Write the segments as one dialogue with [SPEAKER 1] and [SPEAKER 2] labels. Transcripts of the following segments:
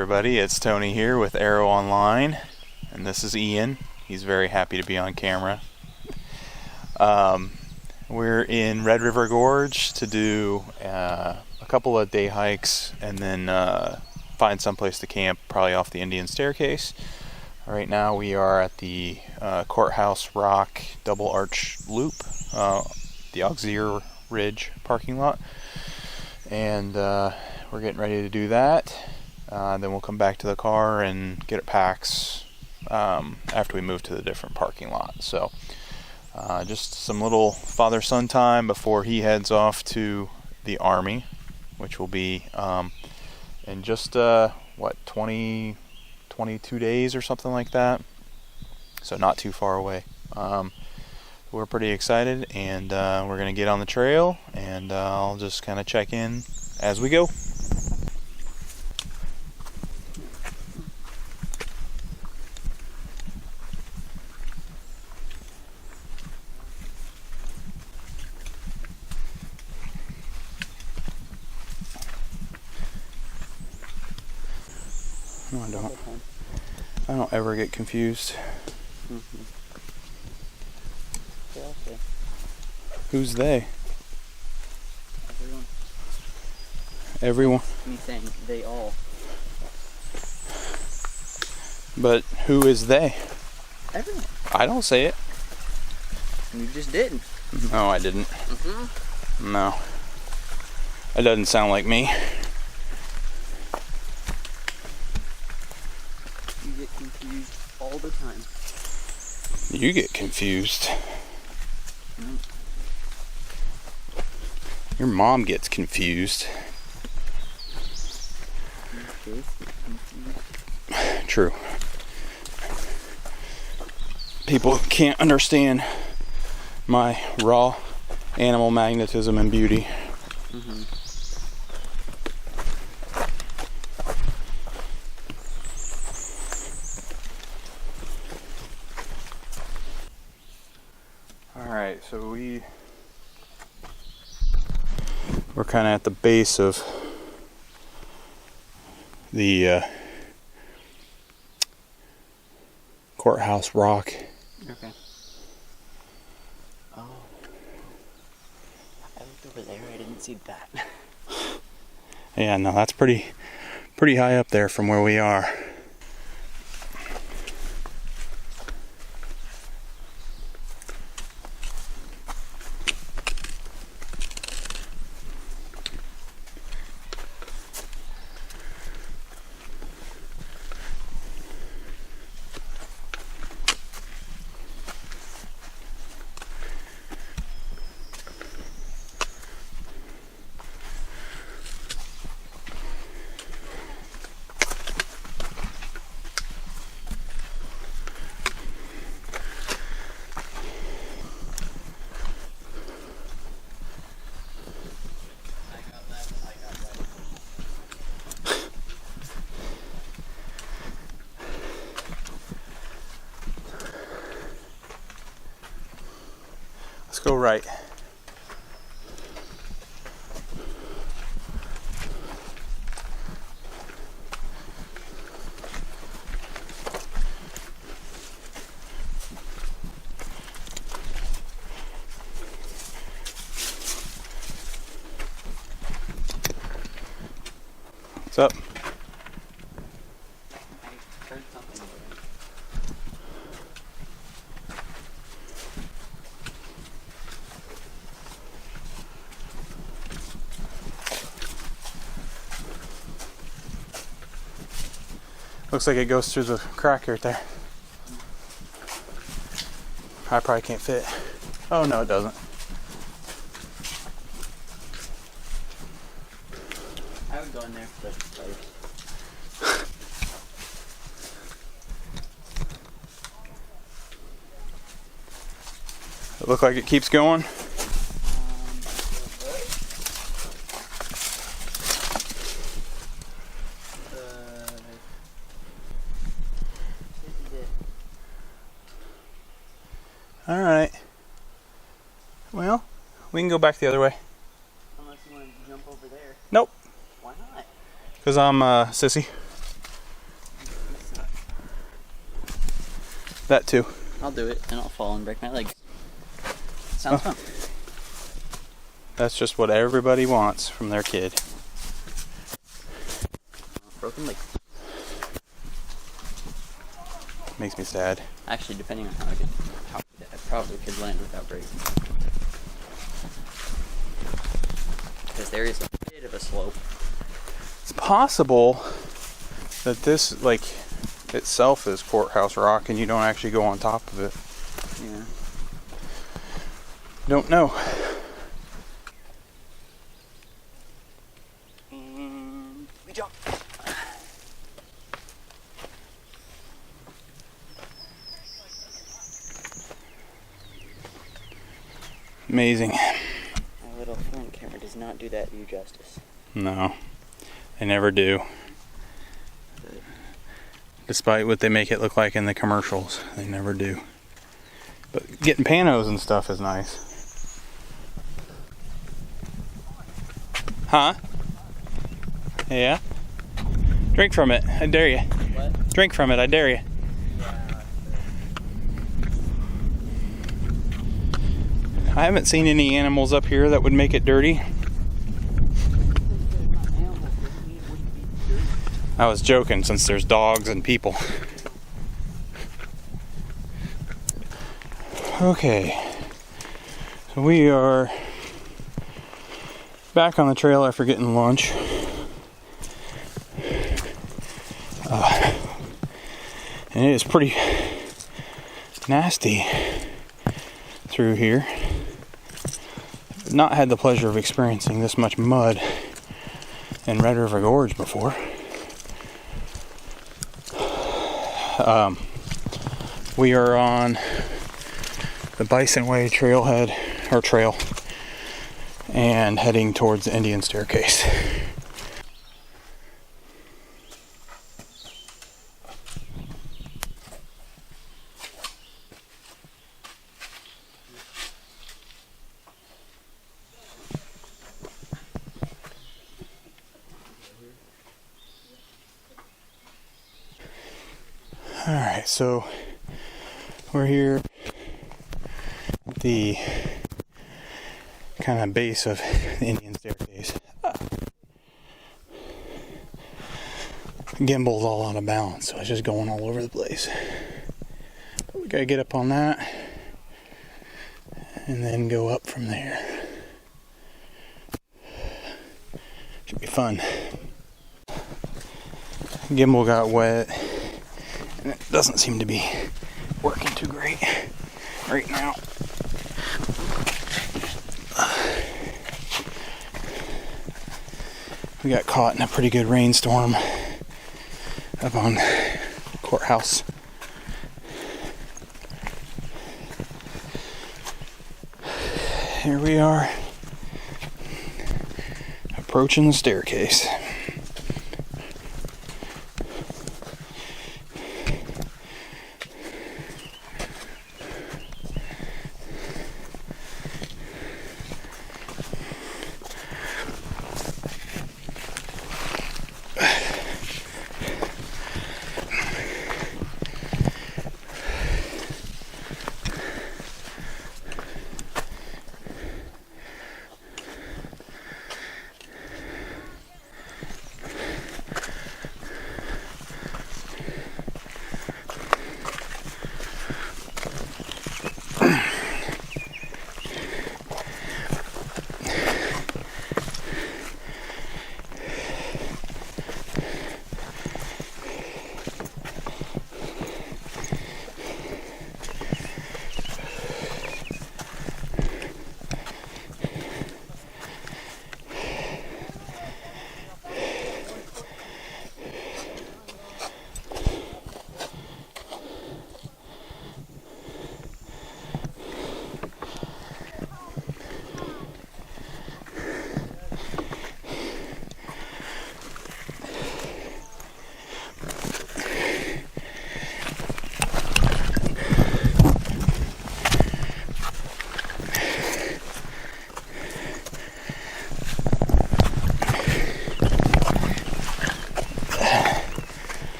[SPEAKER 1] everybody, it's Tony here with ARO-Online, and this is Ian. He's very happy to be on camera. We're in Red River Gorge to do a couple of day hikes and then find someplace to camp, probably off the Indian Staircase. Right now we are at the Courthouse Rock double arch loop, the Auxiliary Ridge parking lot, and we're getting ready to do that. Then we'll come back to the car and get it packed after we move to the different parking lot. So just some little father-son time before he heads off to the Army, which will be in just 22 days or something like that. So not too far away. We're pretty excited, and we're going to get on the trail, and I'll just kind of check in as we go. No, I don't. I don't ever get confused.
[SPEAKER 2] Mm-hmm. Okay.
[SPEAKER 1] Who's they?
[SPEAKER 2] Everyone.
[SPEAKER 1] Everyone.
[SPEAKER 2] Me saying they all.
[SPEAKER 1] But who is they?
[SPEAKER 2] Everyone.
[SPEAKER 1] I don't say it.
[SPEAKER 2] You just didn't.
[SPEAKER 1] No, I didn't.
[SPEAKER 2] Mm-hmm.
[SPEAKER 1] No. It doesn't sound like me.
[SPEAKER 2] You get confused all the time.
[SPEAKER 1] You get confused. Your mom gets confused.
[SPEAKER 2] Okay.
[SPEAKER 1] True. People can't understand my raw animal magnetism and beauty.
[SPEAKER 2] Mm-hmm.
[SPEAKER 1] Alright, so we're kind of at the base of the Courthouse Rock.
[SPEAKER 2] Okay. Oh. I looked over there, I didn't see that.
[SPEAKER 1] Yeah, no, that's pretty high up there from where we are. Let's go right. What's up?
[SPEAKER 2] I heard something over there.
[SPEAKER 1] Looks like it goes through the crack right there. I probably can't fit. Oh no, it doesn't.
[SPEAKER 2] I would go in there for the place.
[SPEAKER 1] It look like it keeps going. All right. Well, we can go back the other way.
[SPEAKER 2] Unless you want to jump over there.
[SPEAKER 1] Nope.
[SPEAKER 2] Why not?
[SPEAKER 1] Because I'm a sissy. That too.
[SPEAKER 2] I'll do it, and I'll fall and break my leg. Sounds fun.
[SPEAKER 1] That's just what everybody wants from their kid.
[SPEAKER 2] Broken leg.
[SPEAKER 1] Makes me sad.
[SPEAKER 2] Actually, depending on how I probably could land without breaking. Because there is a bit of a slope.
[SPEAKER 1] It's possible that this, like, itself is Courthouse Rock and you don't actually go on top of it.
[SPEAKER 2] Yeah.
[SPEAKER 1] Don't know.
[SPEAKER 2] And we jump.
[SPEAKER 1] Amazing.
[SPEAKER 2] My little phone camera does not do that view justice.
[SPEAKER 1] No, they never do.
[SPEAKER 2] But
[SPEAKER 1] Despite what they make it look like in the commercials, they never do. But getting panos and stuff is nice. Huh? Yeah? Drink from it, I dare you.
[SPEAKER 2] what?
[SPEAKER 1] Drink from it, I dare you. I haven't seen any animals up here that would make it dirty. I was joking since there's dogs and people. Okay, so we are back on the trail after getting lunch. And it is pretty nasty through here. I've not had the pleasure of experiencing this much mud in Red River Gorge before. We are on the Bison Way trailhead, or trail, and heading towards the Indian Staircase. Alright, so we're here at the kind of base of the Indian Staircase. Gimbal's all out of balance, so it's just going all over the place. But we gotta get up on that and then go up from there. Should be fun. Gimbal got wet. And it doesn't seem to be working too great right now. We got caught in a pretty good rainstorm up on Courthouse. Here we are, approaching the staircase.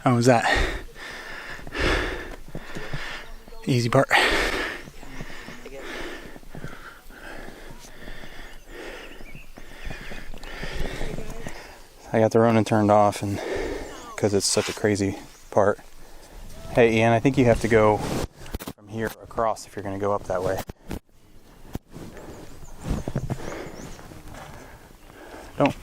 [SPEAKER 1] How was that? Easy part. I got the Ronin turned off, and because it's such a crazy part. Hey Ian, I think you have to go from here across if you're going to go up that way. Don't.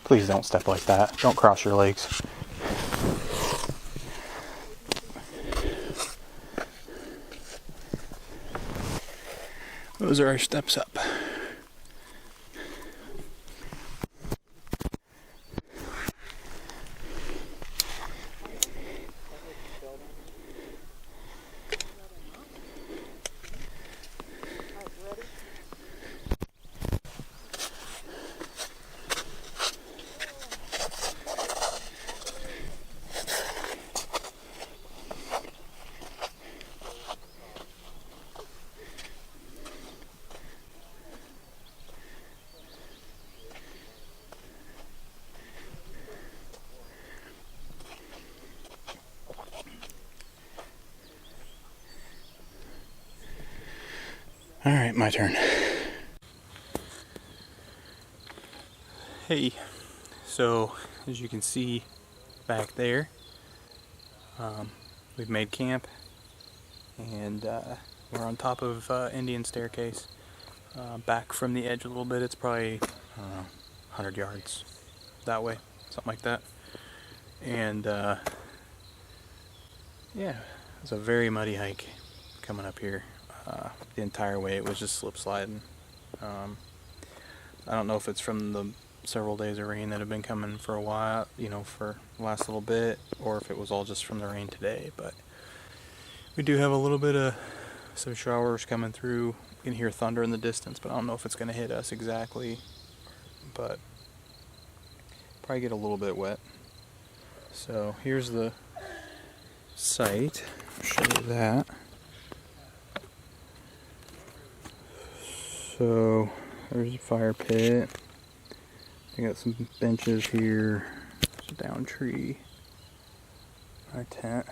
[SPEAKER 1] Please don't step like that. Don't cross your legs. Those are our steps up. All right, my turn. Hey, so as you can see back there, we've made camp, and we're on top of Indian Staircase. Back from the edge a little bit, it's probably 100 yards that way, something like that. And yeah, it's a very muddy hike coming up here. The entire way it was just slip sliding. I don't know if it's from the several days of rain that have been coming for a while, for the last little bit, or if it was all just from the rain today, but we do have a little bit of some showers coming through. You can hear thunder in the distance, but I don't know if it's going to hit us exactly, but probably get a little bit wet. So here's the site. I'll show you that. So there's a fire pit. I got some benches here. There's a down tree. Our tent.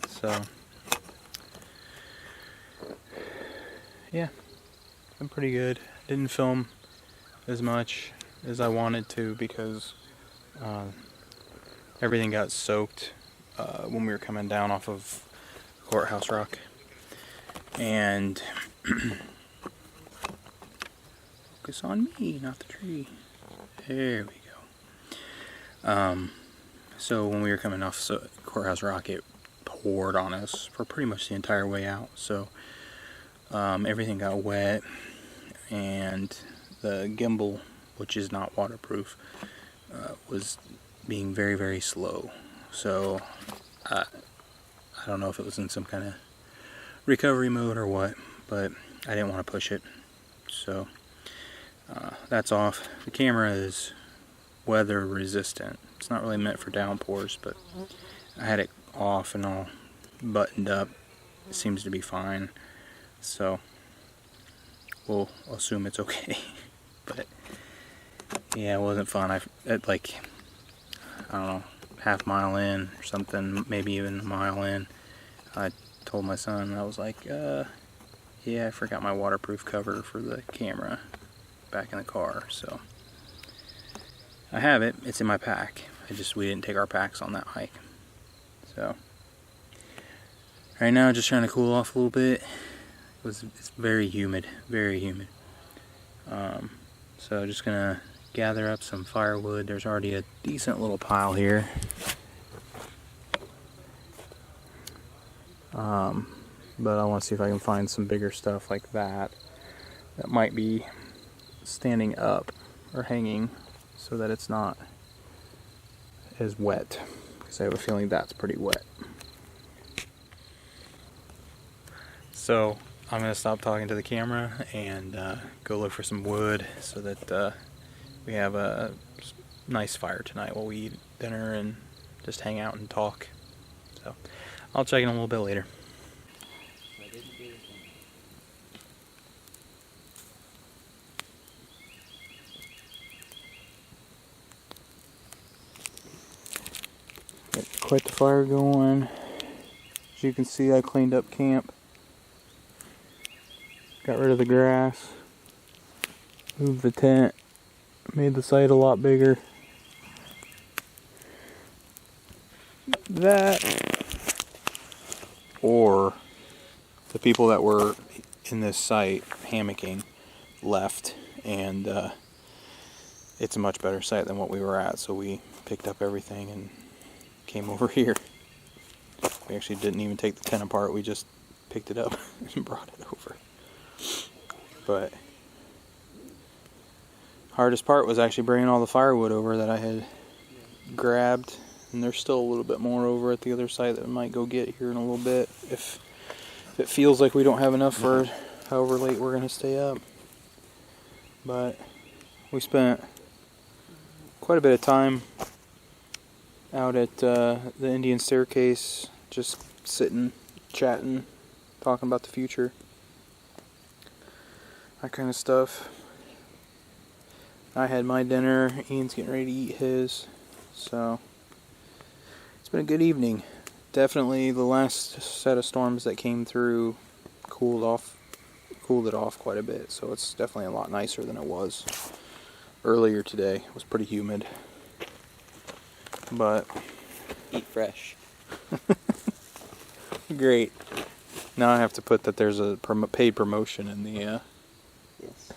[SPEAKER 1] So yeah, been pretty good. Didn't film as much as I wanted to because everything got soaked when we were coming down off of Courthouse Rock, and focus on me, not the tree. There we go. So when we were coming off Courthouse Rock, it poured on us for pretty much the entire way out. So everything got wet, and the gimbal, which is not waterproof, was being very, very slow. So I don't know if it was in some kind of recovery mode or what, but I didn't want to push it. So that's off. The camera is weather resistant. It's not really meant for downpours, but I had it off and all buttoned up. It seems to be fine. So we'll assume it's okay. But yeah, it wasn't fun. I don't know, half-mile in or something, maybe even a mile in, I told my son, I was like, yeah, I forgot my waterproof cover for the camera back in the car. So I have it. It's in my pack. We didn't take our packs on that hike. So right now, just trying to cool off a little bit. It's very humid, very humid. So just gonna gather up some firewood. There's already a decent little pile here. But I want to see if I can find some bigger stuff like that might be standing up or hanging so that it's not as wet, because I have a feeling that's pretty wet. So I'm going to stop talking to the camera and go look for some wood so that we have a nice fire tonight while we eat dinner and just hang out and talk. So I'll check in a little bit later. Got quite the fire going. As you can see, I cleaned up camp. Got rid of the grass. Moved the tent. Made the site a lot bigger. That, or the people that were in this site hammocking left, and it's a much better site than what we were at, so we picked up everything and came over here. We actually didn't even take the tent apart, we just picked it up and brought it over. But hardest part was actually bringing all the firewood over that I had grabbed, and there's still a little bit more over at the other side that we might go get here in a little bit if it feels like we don't have enough for however late we're going to stay up. But we spent quite a bit of time out at the Indian staircase, just sitting, chatting, talking about the future, that kind of stuff. I had my dinner, Ian's getting ready to eat his, so it's been a good evening. Definitely the last set of storms that came through cooled it off quite a bit, so it's definitely a lot nicer than it was earlier today. It was pretty humid, but
[SPEAKER 2] Eat fresh.
[SPEAKER 1] great. Now I have to put that there's a paid promotion in the
[SPEAKER 2] Yes.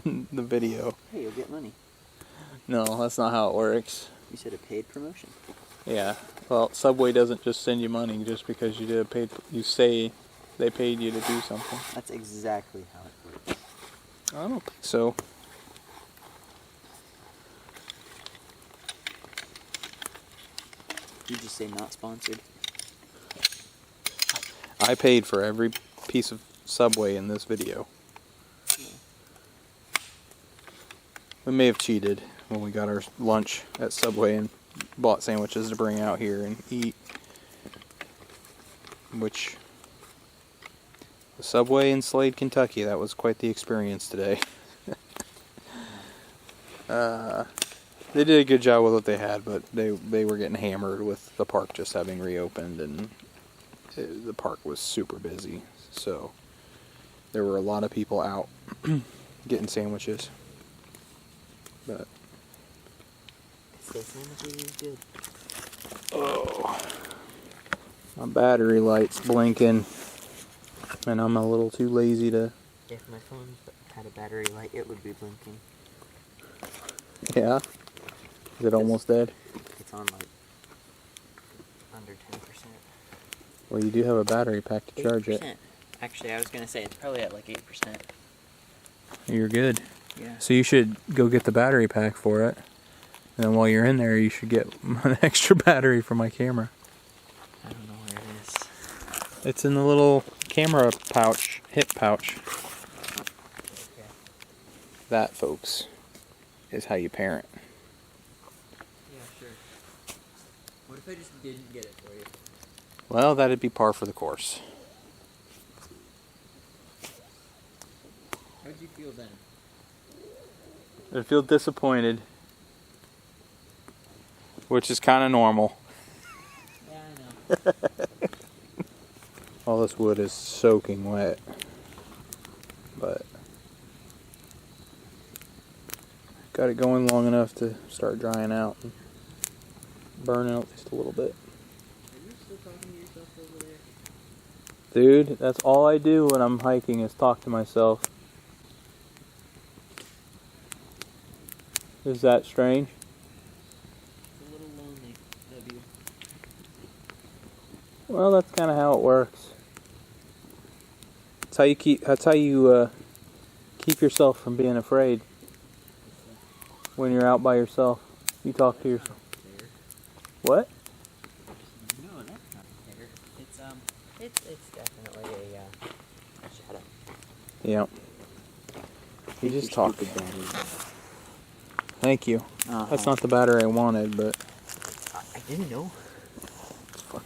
[SPEAKER 1] in the video.
[SPEAKER 2] Hey, you'll get money.
[SPEAKER 1] No, that's not how it works.
[SPEAKER 2] You said a paid promotion.
[SPEAKER 1] Yeah. Well, Subway doesn't just send you money just because you did a paid. You say they paid you to do something.
[SPEAKER 2] That's exactly how it works.
[SPEAKER 1] I don't think so.
[SPEAKER 2] You just say not sponsored.
[SPEAKER 1] I paid for every piece of Subway in this video. We may have cheated when we got our lunch at Subway and bought sandwiches to bring out here and eat. Which, the Subway in Slade, Kentucky, that was quite the experience today. They did a good job with what they had, but they were getting hammered with the park just having reopened, and the park was super busy. So there were a lot of people out getting sandwiches. But
[SPEAKER 2] So sandwiches is good.
[SPEAKER 1] oh, my battery light's blinking, and I'm a little too lazy to.
[SPEAKER 2] If my phone had a battery light, it would be blinking.
[SPEAKER 1] Yeah. Is it almost dead?
[SPEAKER 2] It's on like under 10%.
[SPEAKER 1] Well, you do have a battery pack to charge it.
[SPEAKER 2] 8%. Actually, I was gonna say it's probably at like 8%.
[SPEAKER 1] You're good.
[SPEAKER 2] Yeah.
[SPEAKER 1] So you should go get the battery pack for it. And then while you're in there, you should get an extra battery for my camera.
[SPEAKER 2] I don't know where it is.
[SPEAKER 1] It's in the little camera pouch, hip pouch.
[SPEAKER 2] Okay.
[SPEAKER 1] That, folks, is how you parent.
[SPEAKER 2] Yeah, sure. What if I just didn't get it for you?
[SPEAKER 1] Well, that'd be par for the course.
[SPEAKER 2] How'd you feel then?
[SPEAKER 1] I'd feel disappointed, which is kind of normal.
[SPEAKER 2] Yeah, I know.
[SPEAKER 1] All this wood is soaking wet, but got it going long enough to start drying out and burning at least a little bit.
[SPEAKER 2] Are you still talking to yourself over there?
[SPEAKER 1] Dude, that's all I do when I'm hiking is talk to myself. Is that strange?
[SPEAKER 2] It's a little lonely, W.
[SPEAKER 1] Well, that's kind of how it works. That's how you keep yourself from being afraid. When you're out by yourself, you talk to yourself.
[SPEAKER 2] Fair.
[SPEAKER 1] What?
[SPEAKER 2] No, that's not fair. It's definitely a
[SPEAKER 1] Yep. You just
[SPEAKER 2] Your
[SPEAKER 1] talk.
[SPEAKER 2] stupid battery.
[SPEAKER 1] Thank you. That's not the battery I wanted, but
[SPEAKER 2] I didn't know.
[SPEAKER 1] it's fine.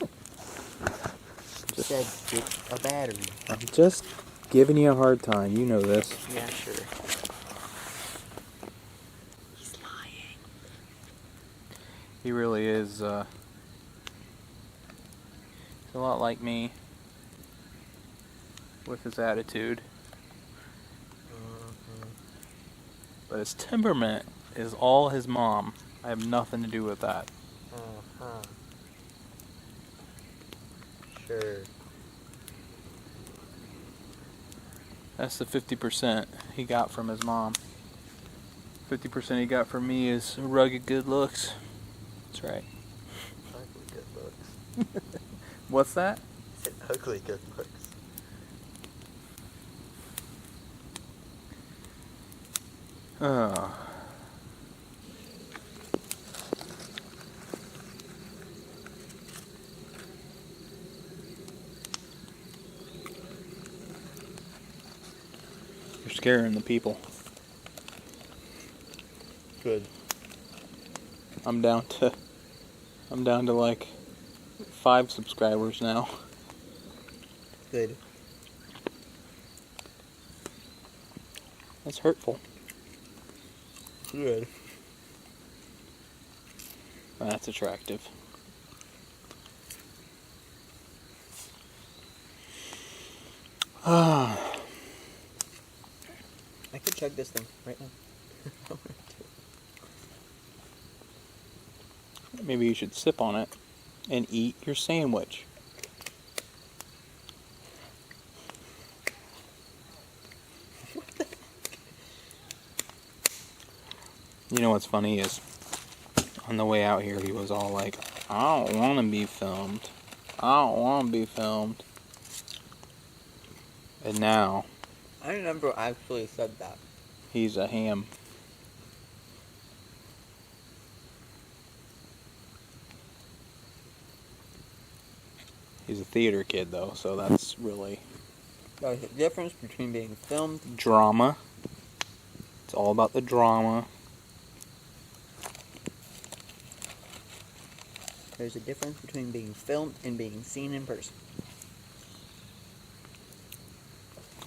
[SPEAKER 2] You said get a battery.
[SPEAKER 1] I'm just giving you a hard time. You know this.
[SPEAKER 2] Yeah, sure. He's lying.
[SPEAKER 1] He really is, he's a lot like me with his attitude. But his temperament is all his mom. I have nothing to do with that.
[SPEAKER 2] Sure.
[SPEAKER 1] That's the 50% he got from his mom. 50% he got from me is rugged good looks. That's right.
[SPEAKER 2] Ugly good looks.
[SPEAKER 1] What's that?
[SPEAKER 2] I said ugly good looks.
[SPEAKER 1] Oh. You're scaring the people.
[SPEAKER 2] Good.
[SPEAKER 1] I'm down to like 5 subscribers now.
[SPEAKER 2] Good.
[SPEAKER 1] That's hurtful.
[SPEAKER 2] Good.
[SPEAKER 1] That's attractive.
[SPEAKER 2] I could chug this thing right now.
[SPEAKER 1] Maybe you should sip on it and eat your sandwich. You know what's funny is, on the way out here, he was all like, I don't want to be filmed. I don't want to be filmed. And now,
[SPEAKER 2] I remember I actually said that.
[SPEAKER 1] he's a ham. He's a theater kid, though, so that's really
[SPEAKER 2] There's a difference between being filmed.
[SPEAKER 1] drama. It's all about the drama.
[SPEAKER 2] There's a difference between being filmed and being seen in person.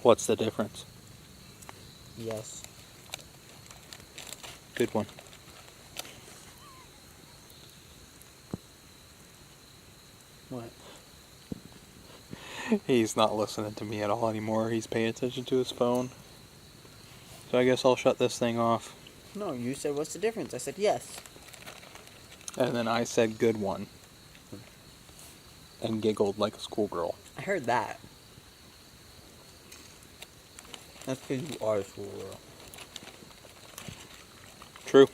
[SPEAKER 1] What's the difference?
[SPEAKER 2] Yes.
[SPEAKER 1] Good one.
[SPEAKER 2] What?
[SPEAKER 1] He's not listening to me at all anymore. He's paying attention to his phone. So I guess I'll shut this thing off.
[SPEAKER 2] No, you said what's the difference? I said yes.
[SPEAKER 1] And then I said good one. And giggled like a schoolgirl.
[SPEAKER 2] I heard that. That's because you are a schoolgirl.
[SPEAKER 1] True.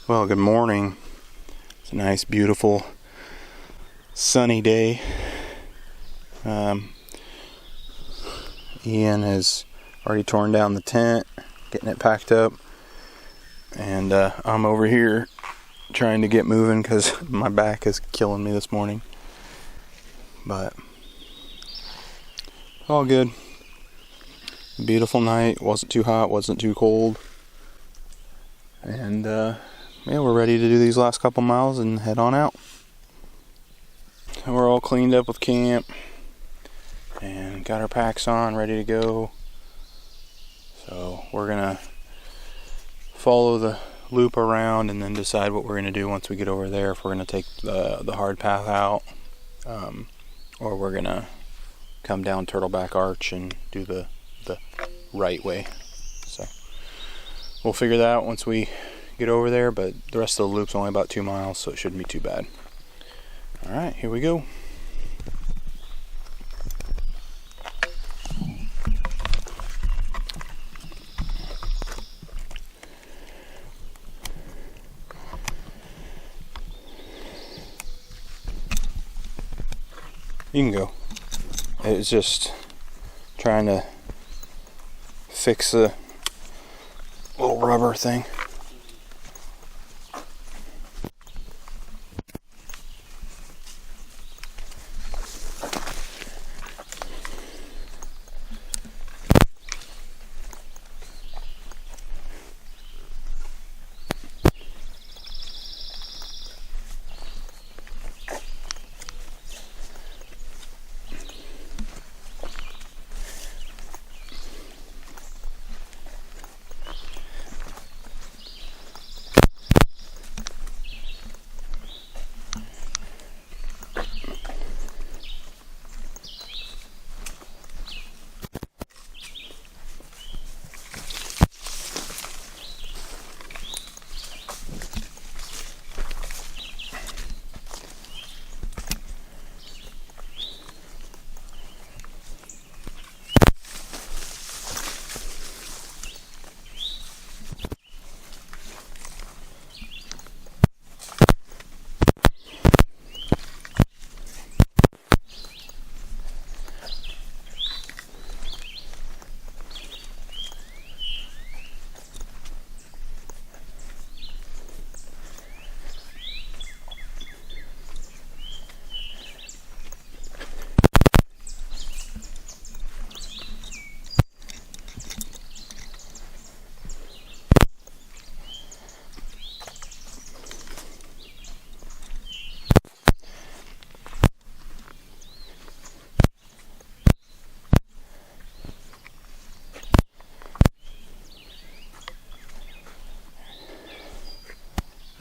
[SPEAKER 1] Well, good morning. It's a nice, beautiful, sunny day. Ian has already torn down the tent, getting it packed up. And I'm over here trying to get moving because my back is killing me this morning. But all good. Beautiful night. Wasn't too hot, wasn't too cold. And yeah, we're ready to do these last couple miles and head on out. We're all cleaned up with camp and got our packs on, ready to go. So we're gonna follow the loop around and then decide what we're gonna do once we get over there. If we're gonna take the hard path out, or we're gonna come down Turtleback Arch and do the right way. So we'll figure that out once we get over there, but the rest of the loop's only about 2 miles, so it shouldn't be too bad. Alright, here we go. You can go. It's just trying to fix the little rubber thing.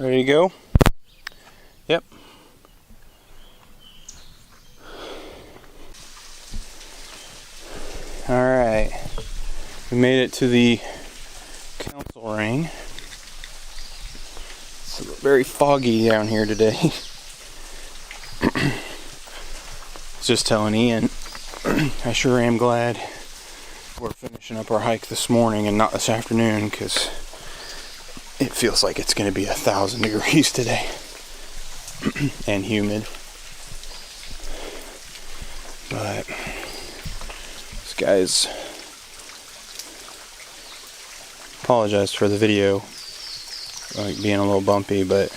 [SPEAKER 1] Ready to go? Yep. Alright. We made it to the council ring. It's very foggy down here today. I was just telling Ian, I sure am glad we're finishing up our hike this morning and not this afternoon, because it feels like it's going to be 1,000 degrees today and humid. But this guy's, apologize for the video like being a little bumpy, but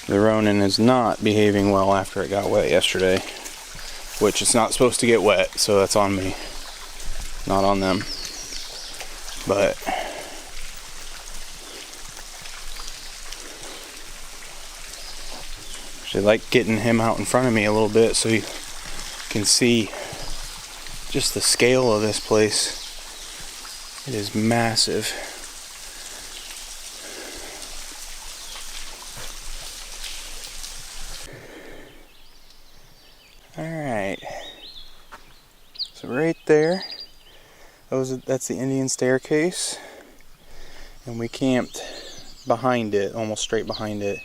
[SPEAKER 1] the Ronin is not behaving well after it got wet yesterday, which it's not supposed to get wet, so that's on me, not on them. But I like getting him out in front of me a little bit so you can see just the scale of this place. It is massive. Alright, so right there, that's the Indian staircase, and we camped behind it, almost straight behind it.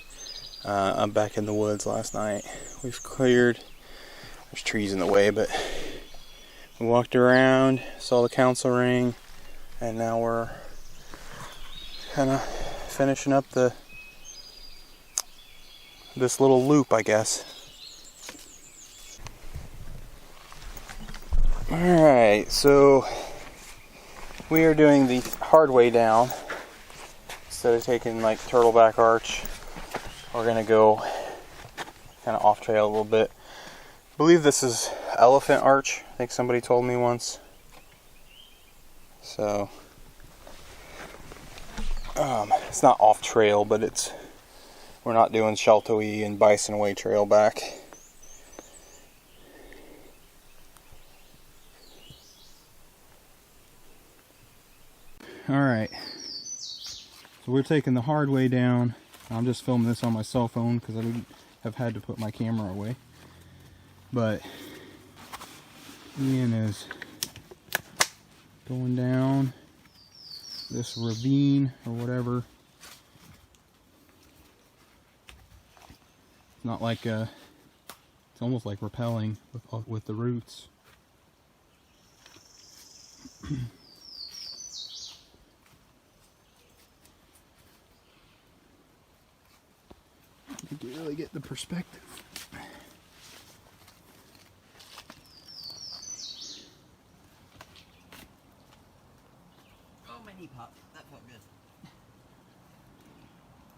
[SPEAKER 1] I'm back in the woods last night. We've cleared, there's trees in the way, but we walked around, saw the council ring, and now we're kind of finishing up this little loop, I guess. Alright, so we are doing the hard way down. Instead of taking like Turtleback Arch, we're gonna go kind of off trail a little bit. I believe this is Elephant Arch, I think somebody told me once. So it's not off trail, but we're not doing Sheltowee and Bison Way Trail back. Alright, so we're taking the hard way down. I'm just filming this on my cell phone because I wouldn't have had to put my camera away. But Ian is going down this ravine or whatever. It's not like it's almost like rappelling with the roots. You can really get the perspective.
[SPEAKER 2] Oh, my knee popped. That felt good.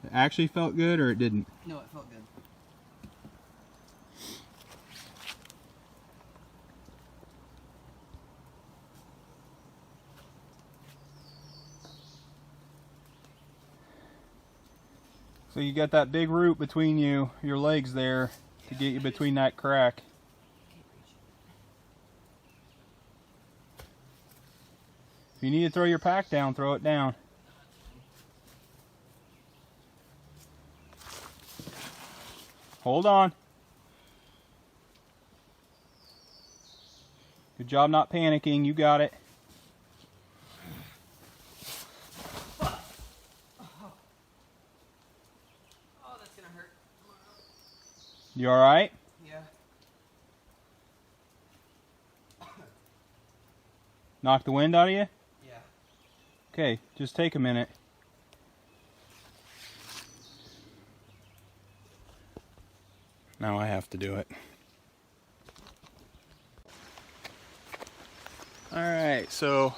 [SPEAKER 1] It actually felt good, or it didn't?
[SPEAKER 2] No, it felt good.
[SPEAKER 1] So you got that big root between your legs there to get you between that crack. If you need to throw your pack down, throw it down. Hold on. Good job not panicking, you got it. You alright?
[SPEAKER 2] Yeah.
[SPEAKER 1] Knock the wind out of you?
[SPEAKER 2] Yeah.
[SPEAKER 1] Okay, just take a minute. Now I have to do it. Alright, so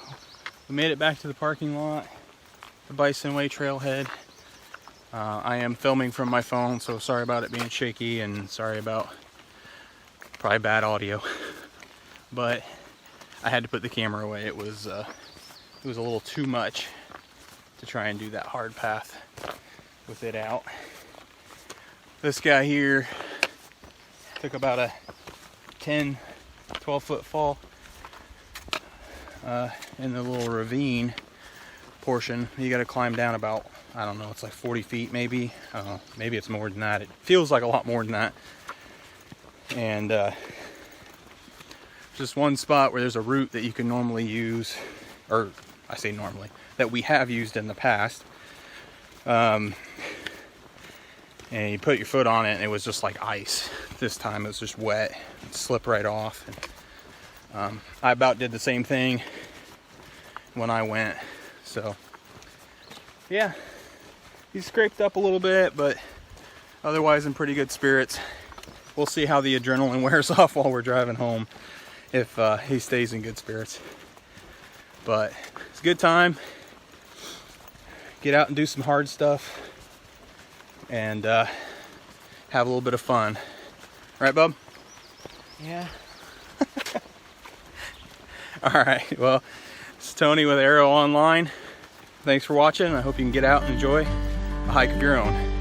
[SPEAKER 1] we made it back to the parking lot, the Bison Way trailhead. I am filming from my phone, so sorry about it being shaky and sorry about probably bad audio. But I had to put the camera away. It was a little too much to try and do that hard path with it out. This guy here took about a 10-12 foot fall in the little ravine portion. You got to climb down about I don't know, it's like 40 feet maybe. I don't know, maybe it's more than that. It feels like a lot more than that. And just one spot where there's a route that you can normally use, or I say normally, that we have used in the past. And you put your foot on it and it was just like ice. This time it was just wet. It slipped right off. And, I about did the same thing when I went. So yeah, he's scraped up a little bit, but otherwise in pretty good spirits. We'll see how the adrenaline wears off while we're driving home, if he stays in good spirits. But it's a good time. Get out and do some hard stuff and have a little bit of fun. Right, bub?
[SPEAKER 2] Yeah.
[SPEAKER 1] All right, well, this is Tony with ARO-Online. Thanks for watching. I hope you can get out and enjoy a hike of your own.